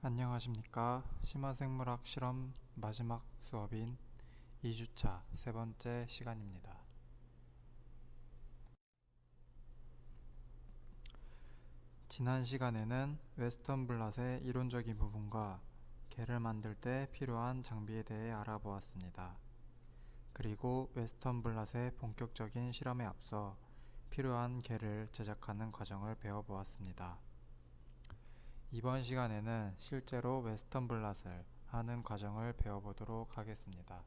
안녕하십니까. 심화생물학 실험 마지막 수업인 2주차 세 번째 시간입니다. 지난 시간에는 웨스턴 블랏의 이론적인 부분과 개를 만들 때 필요한 장비에 대해 알아보았습니다. 그리고 웨스턴 블랏의 본격적인 실험에 앞서 필요한 개를 제작하는 과정을 배워보았습니다. 이번 시간에는 실제로 웨스턴 블랏을 하는 과정을 배워보도록 하겠습니다.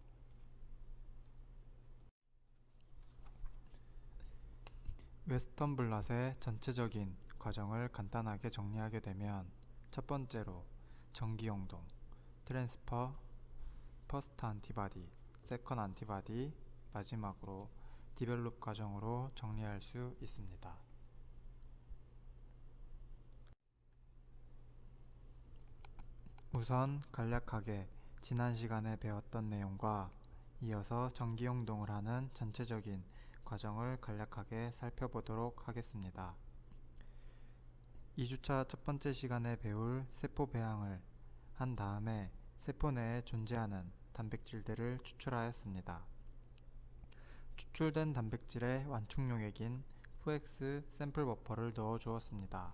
웨스턴 블랏의 전체적인 과정을 간단하게 정리하게 되면 첫 번째로 전기용동, 트랜스퍼, 퍼스트 안티바디, 세컨 안티바디, 마지막으로 디벨롭 과정으로 정리할 수 있습니다. 우선 간략하게 지난 시간에 배웠던 내용과 이어서 전기용동을 하는 전체적인 과정을 간략하게 살펴보도록 하겠습니다. 2주차 첫 번째 시간에 배울 세포 배양을 한 다음에 세포 내에 존재하는 단백질들을 추출하였습니다. 추출된 단백질의 완충용액인 포엑스 샘플 버퍼를 넣어 주었습니다.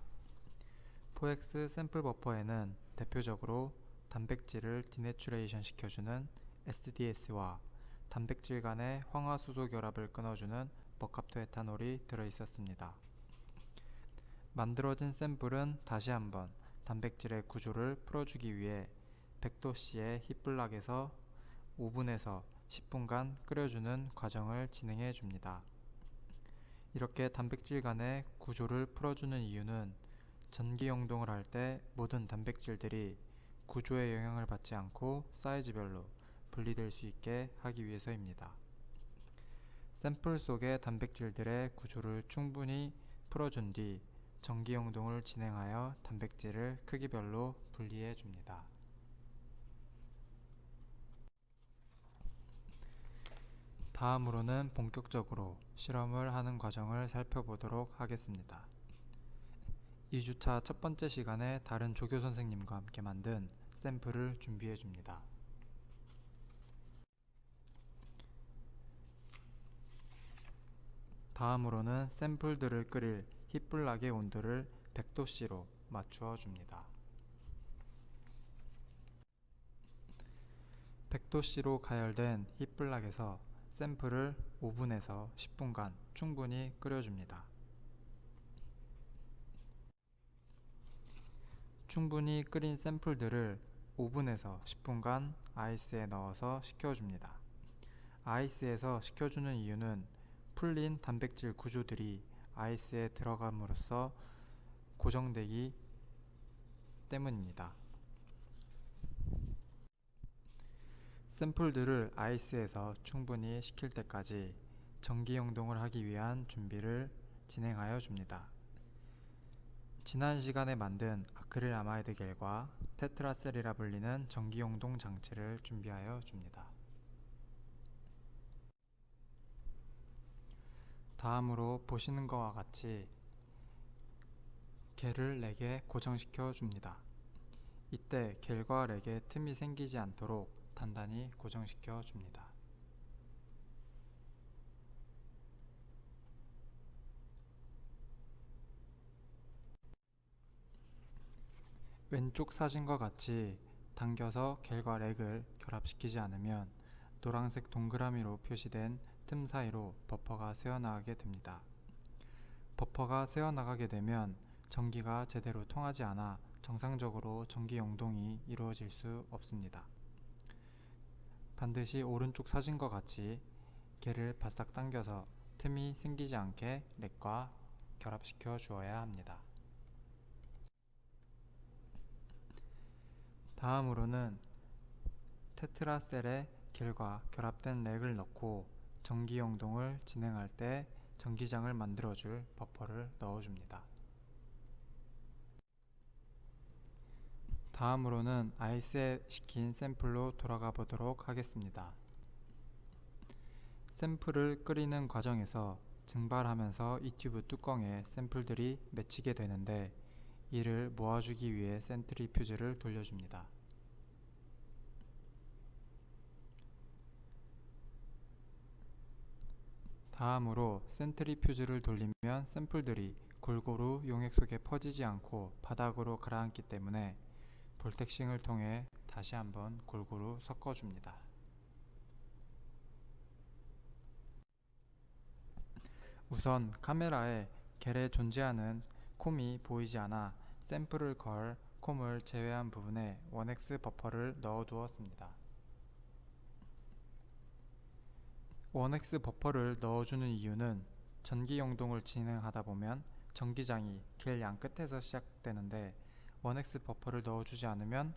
포엑스 샘플 버퍼에는 대표적으로 단백질을 디내추레이션 시켜주는 SDS와 단백질 간의 황화수소 결합을 끊어주는 머캅토에탄올이 들어있었습니다. 만들어진 샘플은 다시 한번 단백질의 구조를 풀어주기 위해 100도씨의 힙블락에서 5분에서 10분간 끓여주는 과정을 진행해 줍니다. 이렇게 단백질 간의 구조를 풀어주는 이유는 전기용동을 할 때 모든 단백질들이 구조의 영향을 받지 않고 사이즈별로 분리될 수 있게 하기 위해서입니다. 샘플 속의 단백질들의 구조를 충분히 풀어준 뒤 전기용동을 진행하여 단백질을 크기별로 분리해 줍니다. 다음으로는 본격적으로 실험을 하는 과정을 살펴보도록 하겠습니다. 2주차 첫 번째 시간에 다른 조교 선생님과 함께 만든 샘플을 준비해 줍니다. 다음으로는 샘플들을 끓일 힙블락의 온도를 100도씨로 맞추어 줍니다. 100도씨로 가열된 힙블락에서 샘플을 5분에서 10분간 충분히 끓여줍니다. 충분히 끓인 샘플들을 5분에서 10분간 아이스에 넣어서 식혀줍니다. 아이스에서 식혀주는 이유는 풀린 단백질 구조들이 아이스에 들어감으로써 고정되기 때문입니다. 샘플들을 아이스에서 충분히 식힐 때까지 전기용동을 하기 위한 준비를 진행하여 줍니다. 지난 시간에 만든 아크릴 아마이드 겔과 테트라셀이라 불리는 전기용동 장치를 준비하여 줍니다. 다음으로 보시는 것과 같이 겔을 렉에 고정시켜 줍니다. 이때 겔과 렉에 틈이 생기지 않도록 단단히 고정시켜 줍니다. 왼쪽 사진과 같이 당겨서 겔과 렉을 결합시키지 않으면 노란색 동그라미로 표시된 틈 사이로 버퍼가 새어나가게 됩니다. 버퍼가 새어나가게 되면 전기가 제대로 통하지 않아 정상적으로 전기 용동이 이루어질 수 없습니다. 반드시 오른쪽 사진과 같이 겔을 바싹 당겨서 틈이 생기지 않게 렉과 결합시켜 주어야 합니다. 다음으로는 테트라셀에 겔과 결합된 렉을 넣고 전기용동을 진행할 때 전기장을 만들어줄 버퍼를 넣어줍니다. 다음으로는 아이스에 식힌 샘플로 돌아가 보도록 하겠습니다. 샘플을 끓이는 과정에서 증발하면서 이 튜브 뚜껑에 샘플들이 맺히게 되는데 이를 모아주기 위해 센트리퓨즈를 돌려줍니다. 다음으로 센트리퓨즈를 돌리면 샘플들이 골고루 용액 속에 퍼지지 않고 바닥으로 가라앉기 때문에 볼텍싱을 통해 다시 한번 골고루 섞어줍니다. 우선 카메라에 겔에 존재하는 콤이 보이지 않아 샘플을 걸 콤을 제외한 부분에 원엑스 버퍼를 넣어 두었습니다. 원엑스 버퍼를 넣어주는 이유는 전기 용동을 진행하다 보면 전기장이 겔 양 끝에서 시작되는데 원엑스 버퍼를 넣어주지 않으면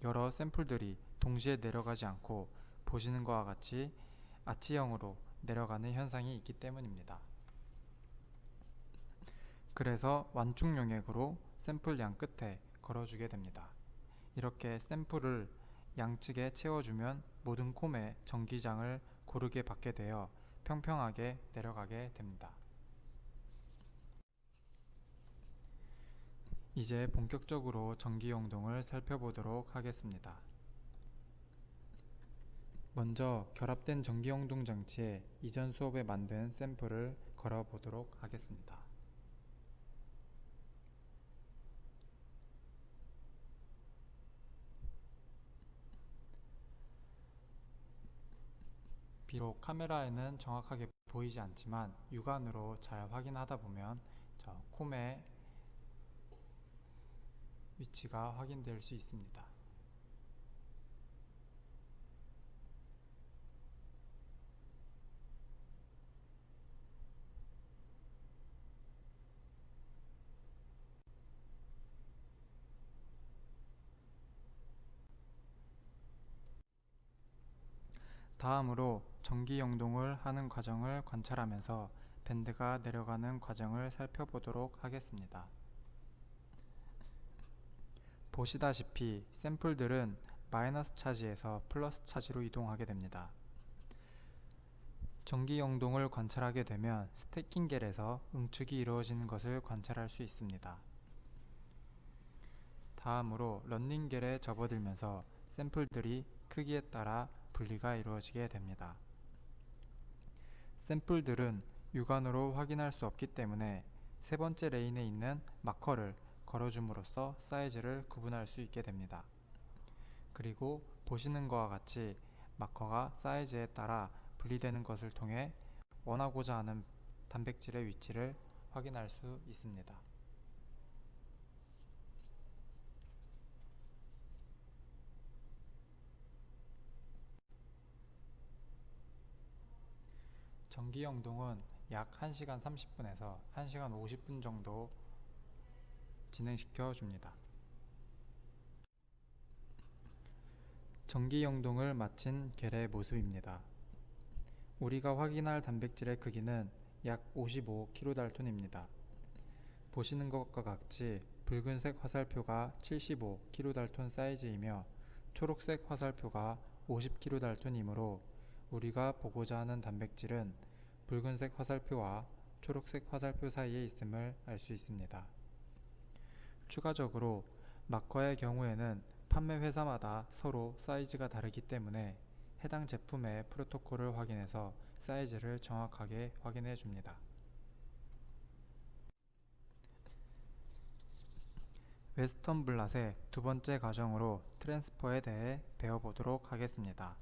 여러 샘플들이 동시에 내려가지 않고 보시는 것과 같이 아치형으로 내려가는 현상이 있기 때문입니다. 그래서 완충 용액으로 샘플 양 끝에 걸어주게 됩니다. 이렇게 샘플을 양측에 채워주면 모든 콤의 전기장을 고르게 받게 되어 평평하게 내려가게 됩니다. 이제 본격적으로 전기 용동을 살펴보도록 하겠습니다. 먼저 결합된 전기 용동 장치에 이전 수업에 만든 샘플을 걸어 보도록 하겠습니다. 비록 카메라에는 정확하게 보이지 않지만 육안으로 잘 확인하다 보면 콤의 위치가 확인될 수 있습니다. 다음으로 전기 용동을 하는 과정을 관찰하면서 밴드가 내려가는 과정을 살펴보도록 하겠습니다. 보시다시피 샘플들은 마이너스 차지에서 플러스 차지로 이동하게 됩니다. 전기 용동을 관찰하게 되면 스태킹 겔에서 응축이 이루어지는 것을 관찰할 수 있습니다. 다음으로 런닝 겔에 접어들면서 샘플들이 크기에 따라 분리가 이루어지게 됩니다. 샘플들은 육안으로 확인할 수 없기 때문에 세 번째 레인에 있는 마커를 걸어줌으로써 사이즈를 구분할 수 있게 됩니다. 그리고 보시는 것과 같이 마커가 사이즈에 따라 분리되는 것을 통해 원하고자 하는 단백질의 위치를 확인할 수 있습니다. 전기 용동은 약 1시간 30분에서 1시간 50분 정도 진행시켜 줍니다. 전기 용동을 마친 겔의 모습입니다. 우리가 확인할 단백질의 크기는 약 55kD입니다. 보시는 것과 같이 붉은색 화살표가 75kD 사이즈이며 초록색 화살표가 50kD이므로 우리가 보고자 하는 단백질은 붉은색 화살표와 초록색 화살표 사이에 있음을 알 수 있습니다. 추가적으로 마커의 경우에는 판매 회사마다 서로 사이즈가 다르기 때문에 해당 제품의 프로토콜을 확인해서 사이즈를 정확하게 확인해 줍니다. 웨스턴 블랏의 두 번째 과정으로 트랜스퍼에 대해 배워보도록 하겠습니다.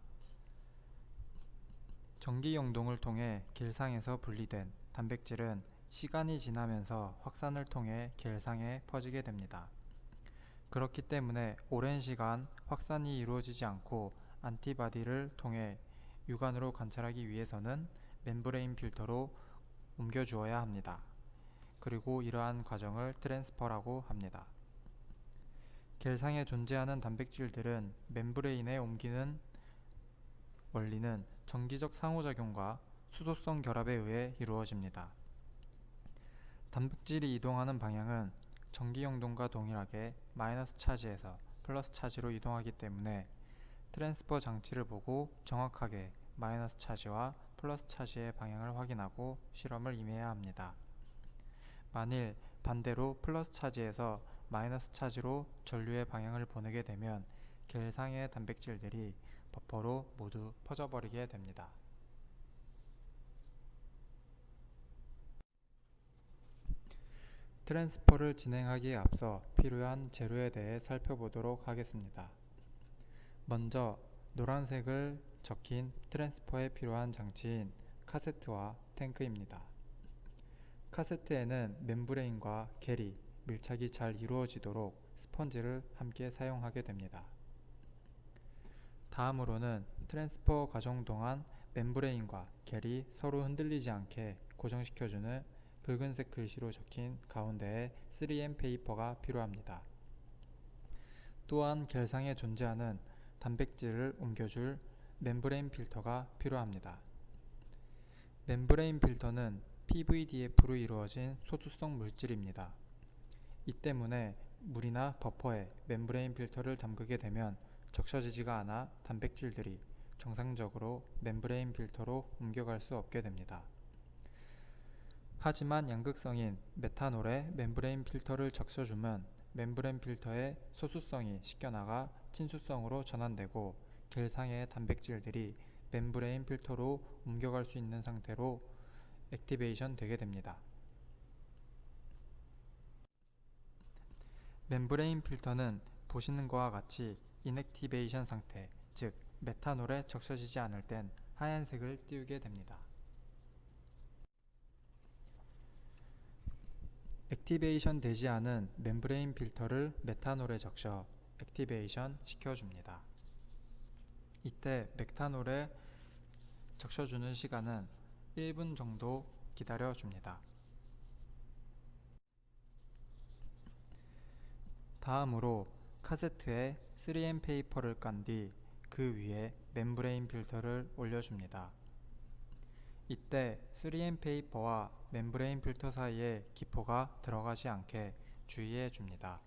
전기 용동을 통해 겔상에서 분리된 단백질은 시간이 지나면서 확산을 통해 겔상에 퍼지게 됩니다. 그렇기 때문에 오랜 시간 확산이 이루어지지 않고 안티바디를 통해 육안으로 관찰하기 위해서는 멤브레인 필터로 옮겨주어야 합니다. 그리고 이러한 과정을 트랜스퍼라고 합니다. 겔상에 존재하는 단백질들은 멤브레인에 옮기는 원리는 전기적 상호작용과 수소성 결합에 의해 이루어집니다. 단백질이 이동하는 방향은 전기 용동과 동일하게 마이너스 차지에서 플러스 차지로 이동하기 때문에 트랜스퍼 장치를 보고 정확하게 마이너스 차지와 플러스 차지의 방향을 확인하고 실험을 임해야 합니다. 만일 반대로 플러스 차지에서 마이너스 차지로 전류의 방향을 보내게 되면 겔상의 단백질들이 버퍼로 모두 퍼져버리게 됩니다. 트랜스퍼를 진행하기에 앞서 필요한 재료에 대해 살펴보도록 하겠습니다. 먼저 노란색을 적힌 트랜스퍼에 필요한 장치인 카세트와 탱크입니다. 카세트에는 멤브레인과 겔이 밀착이 잘 이루어지도록 스펀지를 함께 사용하게 됩니다. 다음으로는 트랜스퍼 과정 동안 멤브레인과 겔이 서로 흔들리지 않게 고정시켜주는 붉은색 글씨로 적힌 가운데에 3M 페이퍼가 필요합니다. 또한 겔상에 존재하는 단백질을 옮겨줄 멤브레인 필터가 필요합니다. 멤브레인 필터는 PVDF로 이루어진 소수성 물질입니다. 이 때문에 물이나 버퍼에 멤브레인 필터를 담그게 되면 적셔지지가 않아 단백질들이 정상적으로 멤브레인 필터로 옮겨갈 수 없게 됩니다. 하지만 양극성인 메탄올에 멤브레인 필터를 적셔주면 멤브레인 필터의 소수성이 씻겨나가 친수성으로 전환되고 겔상의 단백질들이 멤브레인 필터로 옮겨갈 수 있는 상태로 액티베이션 되게 됩니다. 멤브레인 필터는 보시는 것과 같이 인액티베이션 상태, 즉 메탄올에 적셔지지 않을 땐 하얀색을 띄우게 됩니다. 액티베이션 되지 않은 멤브레인 필터를 메탄올에 적셔 액티베이션 시켜줍니다. 이때 메탄올에 적셔주는 시간은 1분 정도 기다려줍니다. 다음으로 카세트에 3M 페이퍼를 깐 뒤 그 위에 멤브레인 필터를 올려줍니다. 이때 3M 페이퍼와 멤브레인 필터 사이에 기포가 들어가지 않게 주의해 줍니다.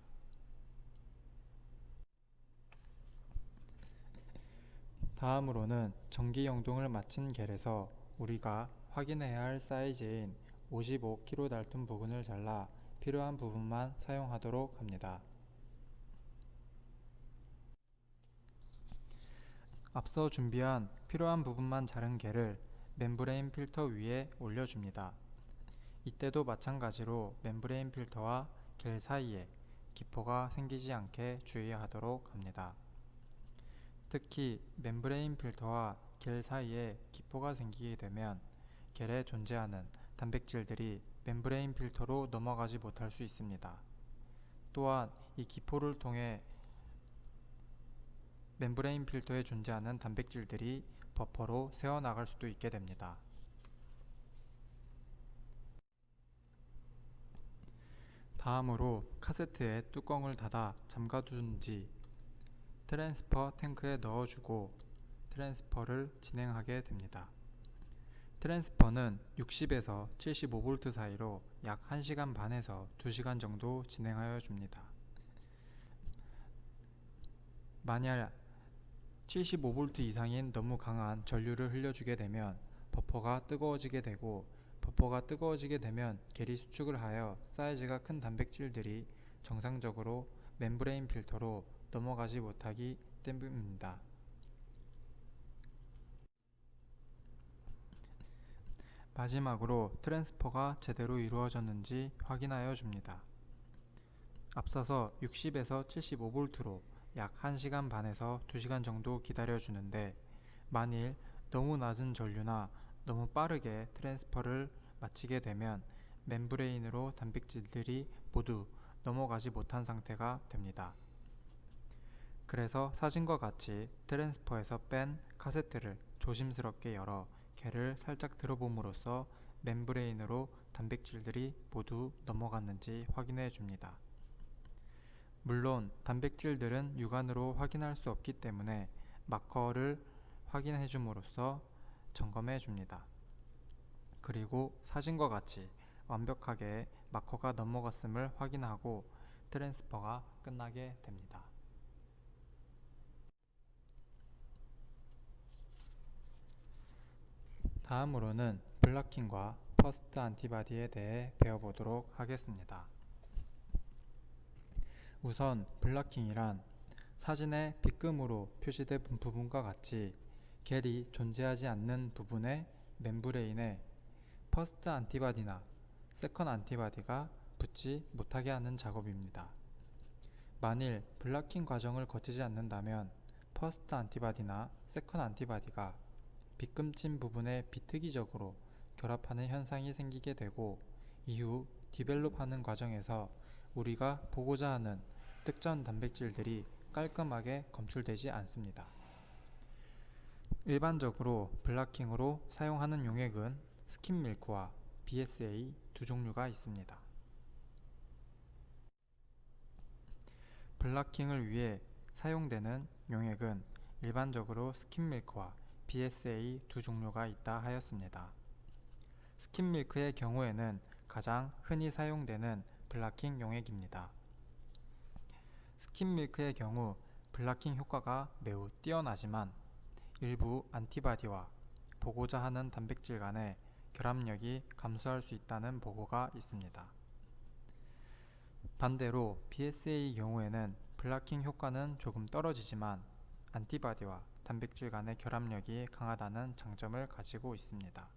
다음으로는 전기 영동을 마친 겔에서 우리가 확인해야 할 사이즈인 55kDalton 부분을 잘라 필요한 부분만 사용하도록 합니다. 앞서 준비한 필요한 부분만 자른 겔을 멤브레인 필터 위에 올려줍니다. 이때도 마찬가지로 멤브레인 필터와 겔 사이에 기포가 생기지 않게 주의하도록 합니다. 특히 멤브레인 필터와 겔 사이에 기포가 생기게 되면 겔에 존재하는 단백질들이 멤브레인 필터로 넘어가지 못할 수 있습니다. 또한 이 기포를 통해 멤브레인 필터에 존재하는 단백질들이 버퍼로 새어나갈 수도 있게 됩니다. 다음으로 카세트에 뚜껑을 닫아 잠가둔 뒤 트랜스퍼 탱크에 넣어주고 트랜스퍼를 진행하게 됩니다. 트랜스퍼는 60에서 75V 사이로 약 1시간 반에서 2시간 정도 진행하여 줍니다. 만약 75V 이상인 너무 강한 전류를 흘려주게 되면 버퍼가 뜨거워지게 되고 버퍼가 뜨거워지게 되면 겔이 수축을 하여 사이즈가 큰 단백질들이 정상적으로 멤브레인 필터로 넘어가지 못하기 때문입니다. 마지막으로 트랜스퍼가 제대로 이루어졌는지 확인하여 줍니다. 앞서서 60에서 75V로 약 1시간 반에서 2시간 정도 기다려주는데 만일 너무 낮은 전류나 너무 빠르게 트랜스퍼를 마치게 되면 멤브레인으로 단백질들이 모두 넘어가지 못한 상태가 됩니다. 그래서 사진과 같이 트랜스퍼에서 뺀 카세트를 조심스럽게 열어 겔을 살짝 들어봄으로써 멤브레인으로 단백질들이 모두 넘어갔는지 확인해 줍니다. 물론 단백질들은 육안으로 확인할 수 없기 때문에 마커를 확인해 줌으로써 점검해 줍니다. 그리고 사진과 같이 완벽하게 마커가 넘어갔음을 확인하고 트랜스퍼가 끝나게 됩니다. 다음으로는 블락킹과 퍼스트 안티바디에 대해 배워보도록 하겠습니다. 우선 블라킹이란 사진에 빗금으로 표시된 부분과 같이 겔이 존재하지 않는 부분의 멤브레인에 퍼스트 안티바디나 세컨 안티바디가 붙지 못하게 하는 작업입니다. 만일 블라킹 과정을 거치지 않는다면 퍼스트 안티바디나 세컨 안티바디가 빗금친 부분에 비특이적으로 결합하는 현상이 생기게 되고 이후 디벨롭하는 과정에서 우리가 보고자 하는 특정 단백질들이 깔끔하게 검출되지 않습니다. 일반적으로 블라킹으로 사용하는 용액은 스킨밀크와 BSA 두 종류가 있습니다. 블라킹을 위해 사용되는 용액은 일반적으로 스킨밀크와 BSA 두 종류가 있다 하였습니다. 스킨밀크의 경우에는 가장 흔히 사용되는 블라킹 용액입니다. 스킨밀크의 경우 블라킹 효과가 매우 뛰어나지만 일부 안티바디와 보고자 하는 단백질 간의 결합력이 감소할 수 있다는 보고가 있습니다. 반대로 BSA의 경우에는 블라킹 효과는 조금 떨어지지만 안티바디와 단백질 간의 결합력이 강하다는 장점을 가지고 있습니다.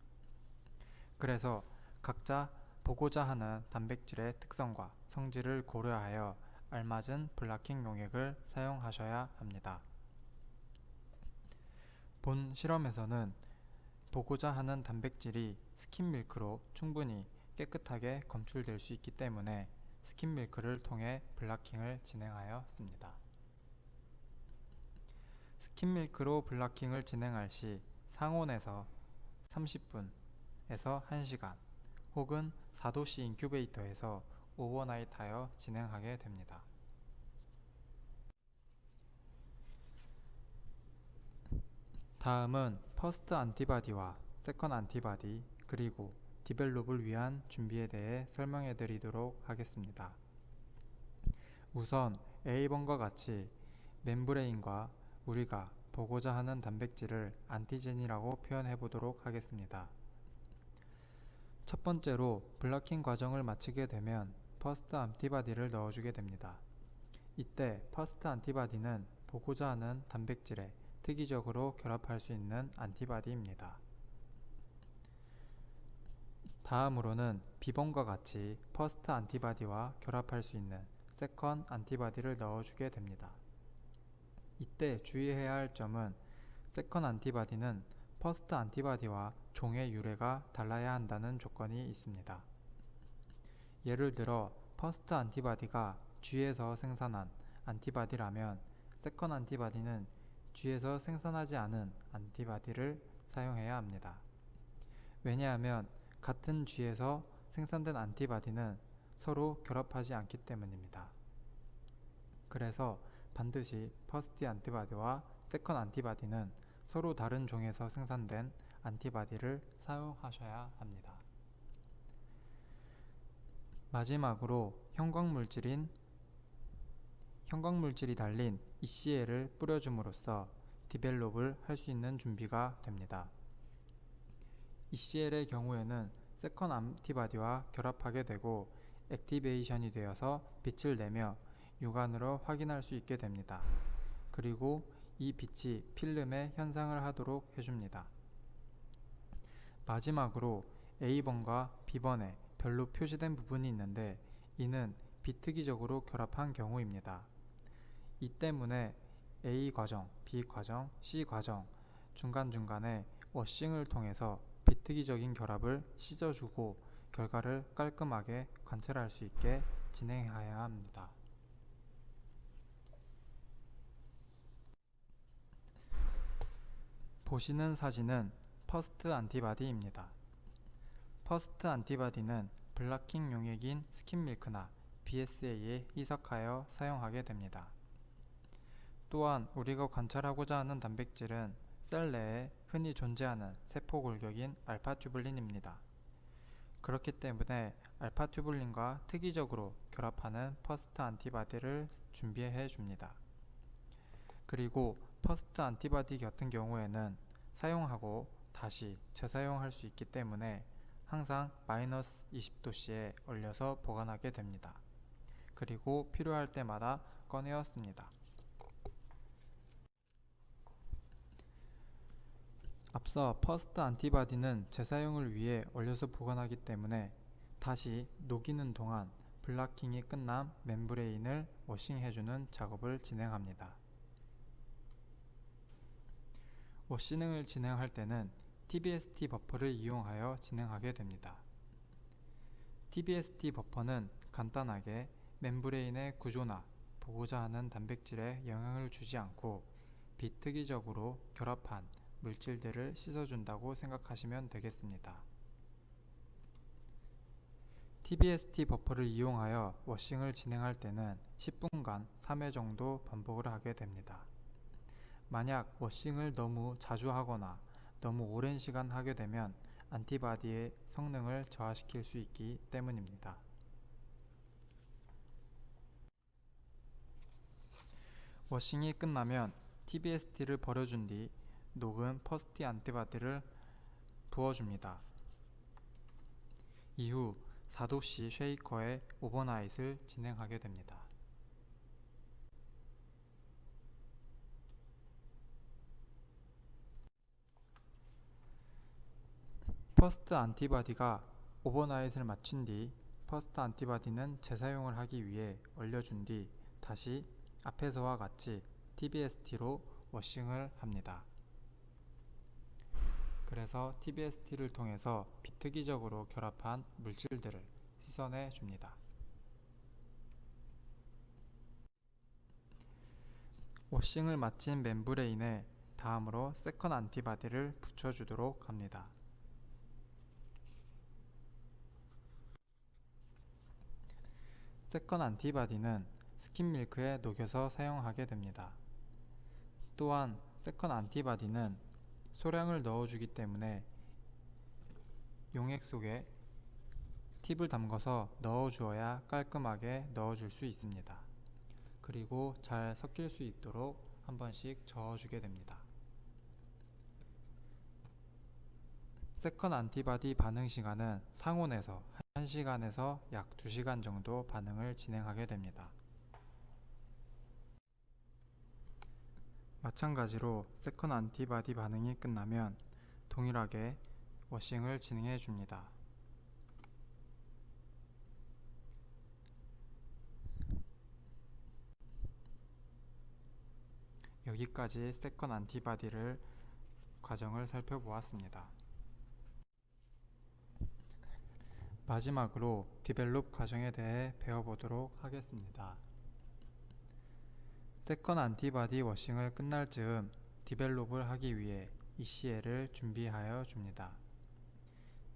그래서 각자 보고자 하는 단백질의 특성과 성질을 고려하여 알맞은 블라킹 용액을 사용하셔야 합니다. 본 실험에서는 보고자 하는 단백질이 스킨밀크로 충분히 깨끗하게 검출될 수 있기 때문에 스킨밀크를 통해 블라킹을 진행하였습니다. 스킨밀크로 블라킹을 진행할 시 상온에서 30분에서 1시간 혹은 4도씨 인큐베이터에서 오버나잇하여 진행하게 됩니다. 다음은 퍼스트 안티바디와 세컨 안티바디 그리고 디벨롭을 위한 준비에 대해 설명해 드리도록 하겠습니다. 우선 A번과 같이 멤브레인과 우리가 보고자 하는 단백질을 안티젠이라고 표현해 보도록 하겠습니다. 첫 번째로 블라킹 과정을 마치게 되면 퍼스트 안티바디를 넣어주게 됩니다. 이때 퍼스트 안티바디는 보고자 하는 단백질에 특이적으로 결합할 수 있는 안티바디입니다. 다음으로는 B번과 같이 퍼스트 안티바디와 결합할 수 있는 세컨 안티바디를 넣어주게 됩니다. 이때 주의해야 할 점은 세컨 안티바디는 퍼스트 안티바디와 종의 유래가 달라야 한다는 조건이 있습니다. 예를 들어 퍼스트 안티바디가 G에서 생산한 안티바디라면 세컨 안티바디는 G에서 생산하지 않은 안티바디를 사용해야 합니다. 왜냐하면 같은 G에서 생산된 안티바디는 서로 결합하지 않기 때문입니다. 그래서 반드시 퍼스트 안티바디와 세컨 안티바디는 서로 다른 종에서 생산된 안티바디를 사용하셔야 합니다. 마지막으로 형광물질이 달린 ECL을 뿌려줌으로써 디벨롭을 할 수 있는 준비가 됩니다. ECL의 경우에는 세컨 안티바디와 결합하게 되고 액티베이션이 되어서 빛을 내며 육안으로 확인할 수 있게 됩니다. 그리고 이 빛이 필름에 현상을 하도록 해줍니다. 마지막으로 A번과 B번에 별로 표시된 부분이 있는데 이는 비특이적으로 결합한 경우입니다. 이 때문에 A 과정, B 과정, C 과정 중간중간에 워싱을 통해서 비특이적인 결합을 씻어주고 결과를 깔끔하게 관찰할 수 있게 진행해야 합니다. 보시는 사진은 퍼스트 안티바디입니다. 퍼스트 안티바디는 블라킹 용액인 스킨밀크나 BSA에 희석하여 사용하게 됩니다. 또한 우리가 관찰하고자 하는 단백질은 셀 내에 흔히 존재하는 세포 골격인 알파튜블린입니다. 그렇기 때문에 알파튜블린과 특이적으로 결합하는 퍼스트 안티바디를 준비해 줍니다. 그리고 퍼스트 안티바디 같은 경우에는 사용하고 다시 재사용할 수 있기 때문에 항상 마이너스 20도씨에 얼려서 보관하게 됩니다. 그리고 필요할 때마다 꺼내었습니다. 앞서 퍼스트 안티바디는 재사용을 위해 얼려서 보관하기 때문에 다시 녹이는 동안 블라킹이 끝난 멤브레인을 워싱해주는 작업을 진행합니다. 워싱을 진행할 때는 TBST 버퍼를 이용하여 진행하게 됩니다. TBST 버퍼는 간단하게 멤브레인의 구조나 보고자 하는 단백질에 영향을 주지 않고 비특이적으로 결합한 물질들을 씻어준다고 생각하시면 되겠습니다. TBST 버퍼를 이용하여 워싱을 진행할 때는 10분간 3회 정도 반복을 하게 됩니다. 만약 워싱을 너무 자주 하거나 너무 오랜 시간 하게 되면 안티바디의 성능을 저하시킬 수 있기 때문입니다. 워싱이 끝나면 TBST를 버려준 뒤 녹은 퍼스트 안티바디를 부어줍니다. 이후 4도씨 쉐이커에 오버나잇을 진행하게 됩니다. 퍼스트 안티바디가 오버나잇을 마친 뒤 퍼스트 안티바디는 재사용을 하기 위해 얼려준 뒤 다시 앞에서와 같이 TBST로 워싱을 합니다. 그래서 TBST를 통해서 비특이적으로 결합한 물질들을 씻어내 줍니다. 워싱을 마친 멤브레인에 다음으로 세컨 안티바디를 붙여주도록 합니다. 세컨 안티바디는 스킨밀크에 녹여서 사용하게 됩니다. 또한 세컨 안티바디는 소량을 넣어주기 때문에 용액 속에 팁을 담궈서 넣어주어야 깔끔하게 넣어줄 수 있습니다. 그리고 잘 섞일 수 있도록 한 번씩 저어주게 됩니다. 세컨 안티바디 반응 시간은 상온에서 1시간에서 약 2시간 정도 반응을 진행하게 됩니다. 마찬가지로 세컨 안티바디 반응이 끝나면 동일하게 워싱을 진행해 줍니다. 여기까지 세컨 안티바디를 과정을 살펴보았습니다. 마지막으로 디벨롭 과정에 대해 배워보도록 하겠습니다. 세컨 안티바디 워싱을 끝날 즈음 디벨롭을 하기 위해 ECL을 준비하여 줍니다.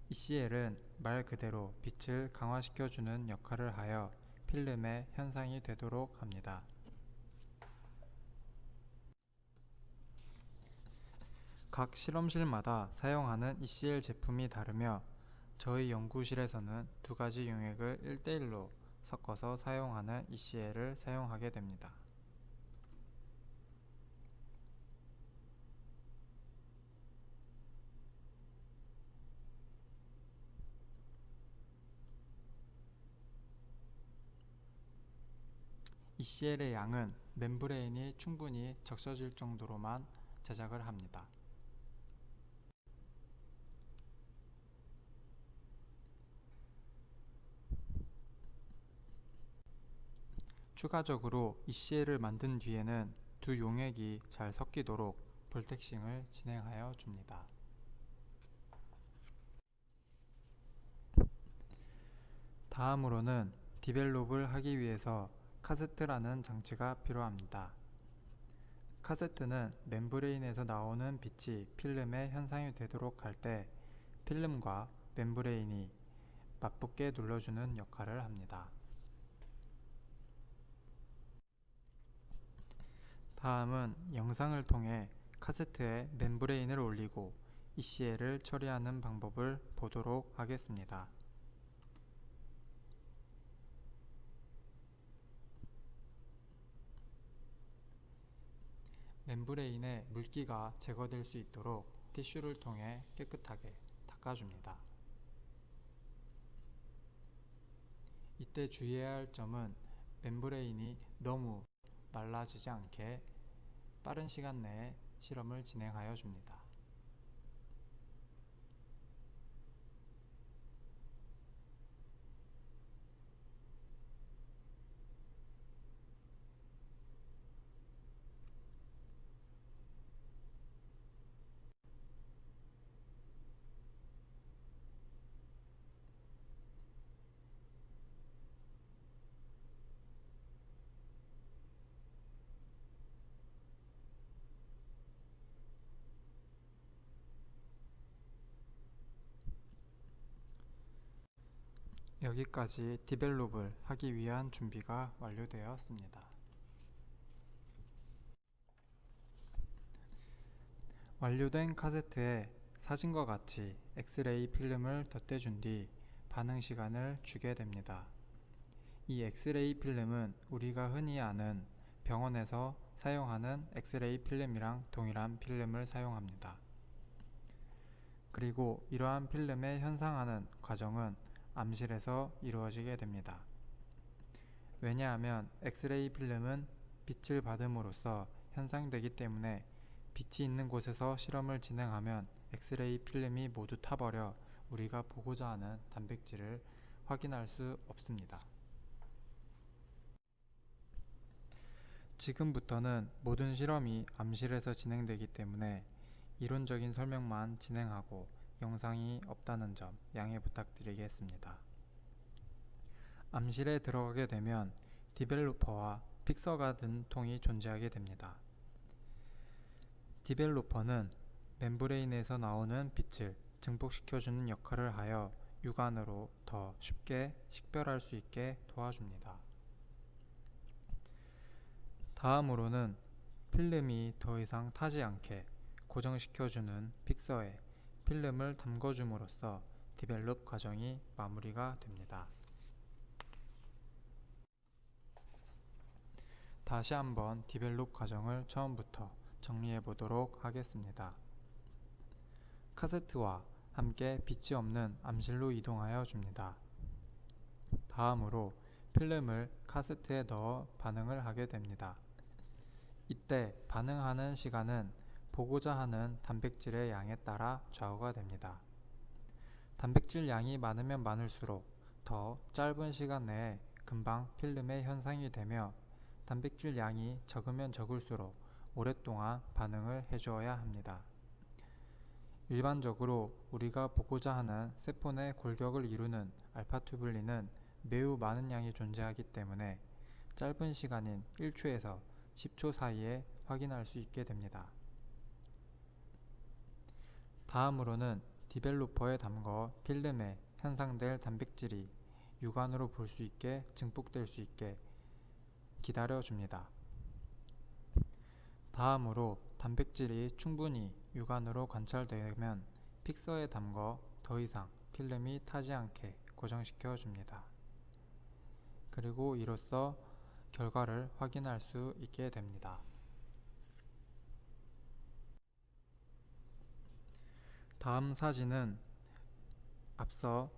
ECL은 말 그대로 빛을 강화시켜주는 역할을 하여 필름의 현상이 되도록 합니다. 각 실험실마다 사용하는 ECL 제품이 다르며 저희 연구실에서는 두 가지 용액을 1:1로 섞어서 사용하는 ECL을 사용하게 됩니다. ECL의 양은 멤브레인이 충분히 적셔질 정도로만 제작을 합니다. 추가적으로 ECL을 만든 뒤에는 두 용액이 잘 섞이도록 볼텍싱을 진행하여 줍니다. 다음으로는 디벨롭을 하기 위해서 카세트라는 장치가 필요합니다. 카세트는 멤브레인에서 나오는 빛이 필름에 현상이 되도록 할 때 필름과 멤브레인이 맞붙게 눌러주는 역할을 합니다. 다음은 영상을 통해 카세트에 멤브레인을 올리고 ECL을 처리하는 방법을 보도록 하겠습니다. 멤브레인에 물기가 제거될 수 있도록 티슈를 통해 깨끗하게 닦아줍니다. 이때 주의해야 할 점은 멤브레인이 너무 말라지지 않게 빠른 시간 내에 실험을 진행하여 줍니다. 여기까지 디벨롭을 하기 위한 준비가 완료되었습니다. 완료된 카세트에 사진과 같이 엑스레이 필름을 덧대준 뒤 반응 시간을 주게 됩니다. 이 엑스레이 필름은 우리가 흔히 아는 병원에서 사용하는 엑스레이 필름이랑 동일한 필름을 사용합니다. 그리고 이러한 필름의 현상하는 과정은 암실에서 이루어지게 됩니다. 왜냐하면 엑스레이 필름은 빛을 받음으로써 현상되기 때문에 빛이 있는 곳에서 실험을 진행하면 엑스레이 필름이 모두 타버려 우리가 보고자 하는 단백질을 확인할 수 없습니다. 지금부터는 모든 실험이 암실에서 진행되기 때문에 이론적인 설명만 진행하고 영상이 없다는 점 양해 부탁드리겠습니다. 암실에 들어가게 되면 디벨로퍼와 픽서가 든 통이 존재하게 됩니다. 디벨로퍼는 멤브레인에서 나오는 빛을 증폭시켜주는 역할을 하여 육안으로 더 쉽게 식별할 수 있게 도와줍니다. 다음으로는 필름이 더 이상 타지 않게 고정시켜주는 픽서에 필름을 담궈줌으로써 디벨롭 과정이 마무리가 됩니다. 다시 한번 디벨롭 과정을 처음부터 정리해 보도록 하겠습니다. 카세트와 함께 빛이 없는 암실로 이동하여 줍니다. 다음으로 필름을 카세트에 넣어 반응을 하게 됩니다. 이때 반응하는 시간은 보고자 하는 단백질의 양에 따라 좌우가 됩니다. 단백질 양이 많으면 많을수록 더 짧은 시간 내에 금방 필름의 현상이 되며 단백질 양이 적으면 적을수록 오랫동안 반응을 해주어야 합니다. 일반적으로 우리가 보고자 하는 세포 내 골격을 이루는 알파튜뷸린은 매우 많은 양이 존재하기 때문에 짧은 시간인 1초에서 10초 사이에 확인할 수 있게 됩니다. 다음으로는 디벨로퍼에 담궈 필름에 현상될 단백질이 육안으로 볼 수 있게 증폭될 수 있게 기다려줍니다. 다음으로 단백질이 충분히 육안으로 관찰되면 픽서에 담궈 더 이상 필름이 타지 않게 고정시켜 줍니다. 그리고 이로써 결과를 확인할 수 있게 됩니다. 다음 사진은 앞서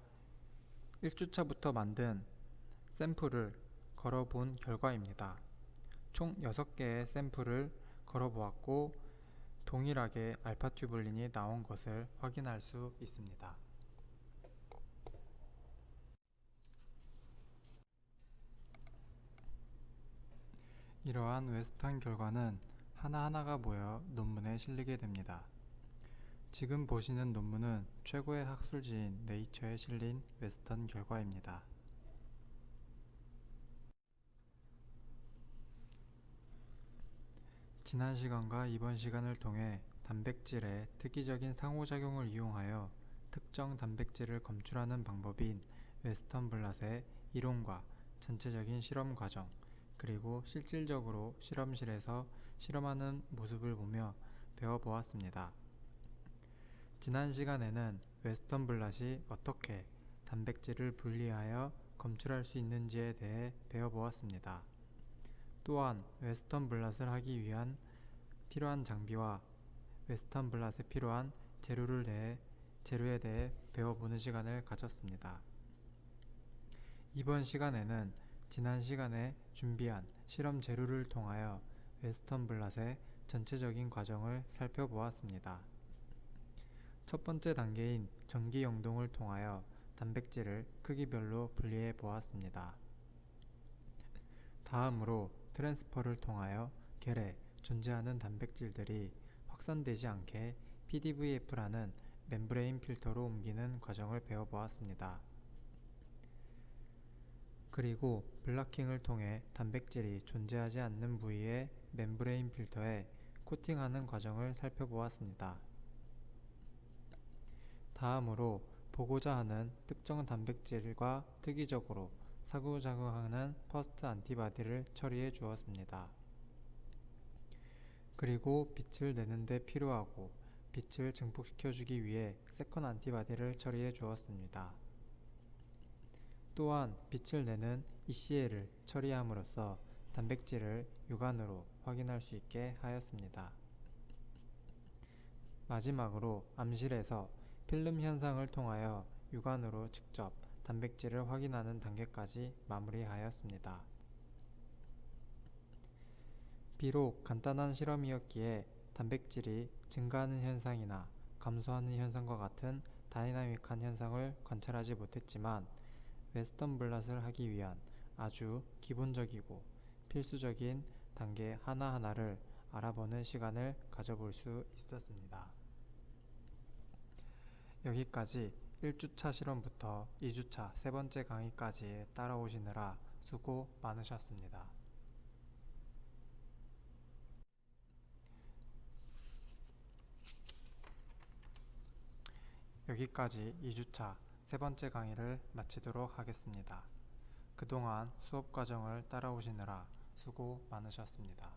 1주차부터 만든 샘플을 걸어본 결과입니다. 총 6개의 샘플을 걸어보았고 동일하게 알파튜뷸린이 나온 것을 확인할 수 있습니다. 이러한 웨스턴 결과는 하나하나가 모여 논문에 실리게 됩니다. 지금 보시는 논문은 최고의 학술지인 네이처에 실린 웨스턴 결과입니다. 지난 시간과 이번 시간을 통해 단백질의 특이적인 상호작용을 이용하여 특정 단백질을 검출하는 방법인 웨스턴 블랏의 이론과 전체적인 실험 과정, 그리고 실질적으로 실험실에서 실험하는 모습을 보며 배워보았습니다. 지난 시간에는 웨스턴 블랏이 어떻게 단백질을 분리하여 검출할 수 있는지에 대해 배워보았습니다. 또한 웨스턴 블랏을 하기 위한 필요한 장비와 웨스턴 블랏에 필요한 재료에 대해 배워보는 시간을 가졌습니다. 이번 시간에는 지난 시간에 준비한 실험 재료를 통하여 웨스턴 블랏의 전체적인 과정을 살펴보았습니다. 첫 번째 단계인 전기 영동을 통하여 단백질을 크기별로 분리해 보았습니다. 다음으로 트랜스퍼를 통하여 결에 존재하는 단백질들이 확산되지 않게 PDVF라는 멤브레인 필터로 옮기는 과정을 배워보았습니다. 그리고 블라킹을 통해 단백질이 존재하지 않는 부위의 멤브레인 필터에 코팅하는 과정을 살펴보았습니다. 다음으로 보고자 하는 특정 단백질과 특이적으로 상호작용하는 퍼스트 안티바디를 처리해 주었습니다. 그리고 빛을 내는 데 필요하고 빛을 증폭시켜주기 위해 세컨 안티바디를 처리해 주었습니다. 또한 빛을 내는 ECL을 처리함으로써 단백질을 육안으로 확인할 수 있게 하였습니다. 마지막으로 암실에서 필름 현상을 통하여 육안으로 직접 단백질을 확인하는 단계까지 마무리하였습니다. 비록 간단한 실험이었기에 단백질이 증가하는 현상이나 감소하는 현상과 같은 다이나믹한 현상을 관찰하지 못했지만 웨스턴 블랏을 하기 위한 아주 기본적이고 필수적인 단계 하나하나를 알아보는 시간을 가져볼 수 있었습니다. 여기까지 1주차 실험부터 2주차 세 번째 강의까지 따라오시느라 수고 많으셨습니다. 여기까지 2주차 세 번째 강의를 마치도록 하겠습니다. 그동안 수업 과정을 따라오시느라 수고 많으셨습니다.